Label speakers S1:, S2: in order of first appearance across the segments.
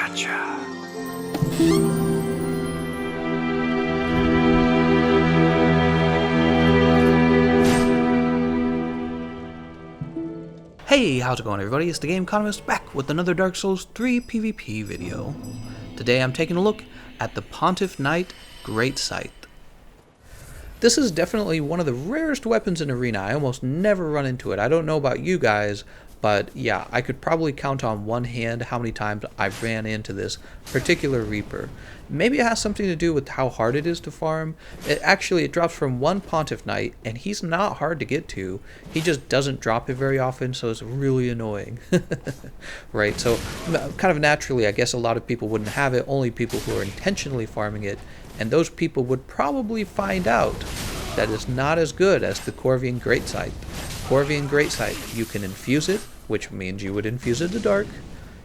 S1: Gotcha. Hey, how's it going everybody? It's the Game Economist back with another Dark Souls 3 PvP video. Today I'm taking a look at the Pontiff Knight Great Scythe. This is definitely one of the rarest weapons in Arena. I almost never run into it. I don't know about you guys, but yeah, I could probably count on one hand how many times I've ran into this particular Reaper. Maybe it has something to do with how hard it is to farm. It drops from one Pontiff Knight, and he's not hard to get to. He just doesn't drop it very often, so it's really annoying. Right, so kind of naturally, I guess a lot of people wouldn't have it, only people who are intentionally farming it, and those people would probably find out that it's not as good as the Corvian Great Scythe. Corvian Great Scythe, you can infuse it, which means you would infuse it to dark.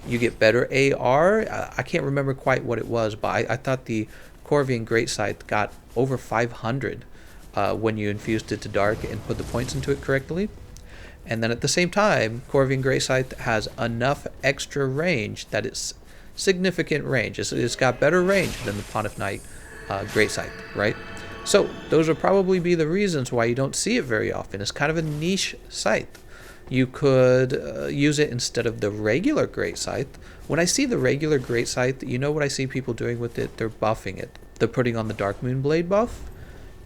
S1: You get better AR. I can't remember quite what it was, but I thought the Corvian Great Scythe got over 500 when you infused it to dark and put the points into it correctly. And then at the same time, Corvian Great Scythe has enough extra range that it's significant range. It's got better range than the Pontiff Knight Great Scythe, right? So those would probably be the reasons why you don't see it very often. It's kind of a niche scythe. You could use it instead of the regular Great Scythe. When I see the regular Great Scythe, you know what I see people doing with it? They're buffing it. They're putting on the Dark Moon Blade buff.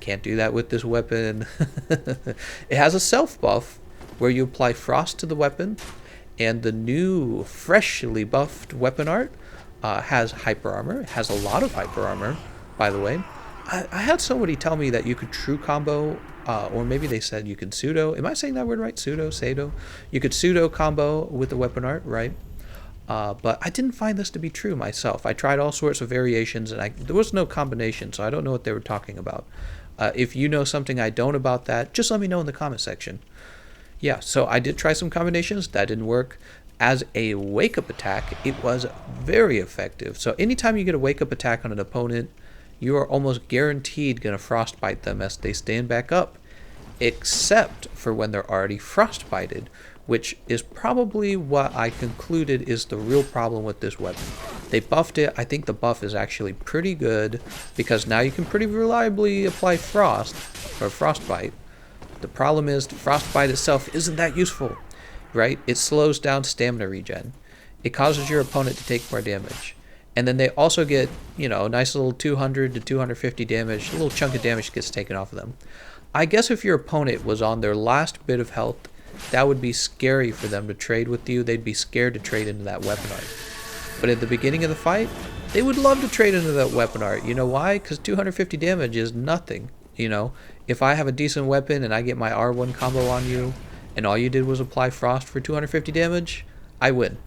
S1: Can't do that with this weapon. It has a self buff where you apply frost to the weapon, and the new freshly buffed weapon art has hyper armor. It has a lot of hyper armor, by the way. I had somebody tell me that you could true combo, or maybe they said you could pseudo. Am I saying that word right? Pseudo? You could pseudo combo with the weapon art, right? But I didn't find this to be true myself. I tried all sorts of variations, and there was no combination, so I don't know what they were talking about. If you know something I don't about that, just let me know in the comment section. Yeah, so I did try some combinations. That didn't work. As a wake-up attack, it was very effective. So anytime you get a wake-up attack on an opponent, you are almost guaranteed going to frostbite them as they stand back up, except for when they're already frostbited, which is probably what I concluded is the real problem with this weapon. They buffed it. I think the buff is actually pretty good because now you can pretty reliably apply frost or frostbite. The problem is the frostbite itself isn't that useful, right? It slows down stamina regen. It causes your opponent to take more damage. And then they also get, you know, a nice little 200 to 250 damage. A little chunk of damage gets taken off of them. I guess if your opponent was on their last bit of health, that would be scary for them to trade with you. They'd be scared to trade into that weapon art. But at the beginning of the fight, they would love to trade into that weapon art. You know why? Because 250 damage is nothing. You know, if I have a decent weapon and I get my R1 combo on you, and all you did was apply frost for 250 damage, I win.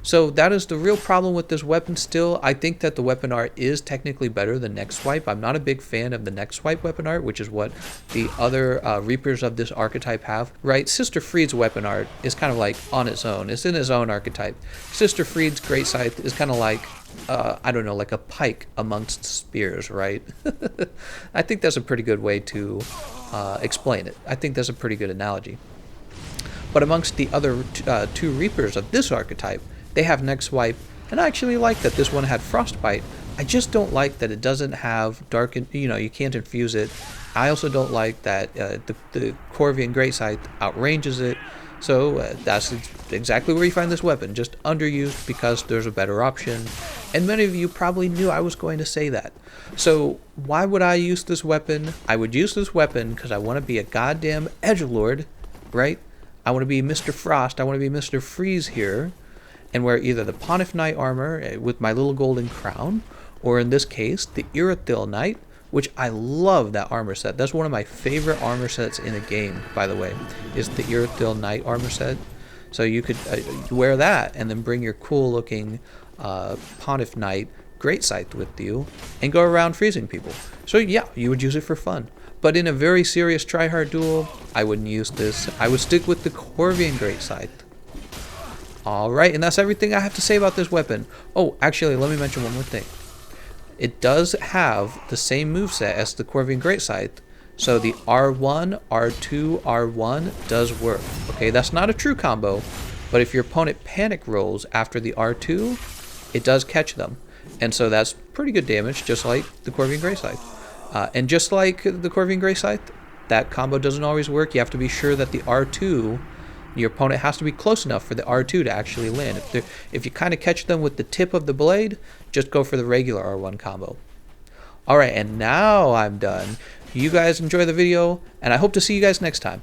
S1: So that is the real problem with this weapon still. I think that the weapon art is technically better than Neck Swipe. I'm not a big fan of the Neck Swipe weapon art, which is what the other Reapers of this archetype have, right? Sister Fried's weapon art is kind of like on its own. It's in its own archetype. Sister Fried's Great Scythe is kind of like, I don't know, like a pike amongst spears, right? I think that's a pretty good way to explain it. I think that's a pretty good analogy. But amongst the other two Reapers of this archetype, they have Neck Swipe, and I actually like that this one had Frostbite. I just don't like that it doesn't have darken, you know, you can't infuse it. I also don't like that the Corvian Great Scythe outranges it. So that's exactly where you find this weapon, just underused because there's a better option. And many of you probably knew I was going to say that. So why would I use this weapon? I would use this weapon because I want to be a goddamn edgelord, right? I want to be Mr. Frost. I want to be Mr. Freeze here, and wear either the Pontiff Knight armor with my little golden crown, or in this case, the Irithyll Knight, which I love that armor set. That's one of my favorite armor sets in a game, by the way, is the Irithyll Knight armor set. So you could wear that and then bring your cool looking Pontiff Knight Great Scythe with you and go around freezing people. So yeah, you would use it for fun. But in a very serious try-hard duel, I wouldn't use this. I would stick with the Corvian Great Scythe. Alright, and that's everything I have to say about this weapon. Oh, actually, let me mention one more thing. It does have the same moveset as the Corvian Great Scythe, so the R1, R2, R1 does work. Okay, that's not a true combo, but if your opponent panic rolls after the R2, it does catch them. And so that's pretty good damage, just like the Corvian Grey Scythe. And just like the Corvian Grey Scythe, that combo doesn't always work. You have to be sure that the R2, your opponent has to be close enough for the R2 to actually land. If you kind of catch them with the tip of the blade, just go for the regular R1 combo. Alright, and now I'm done. You guys enjoy the video, and I hope to see you guys next time.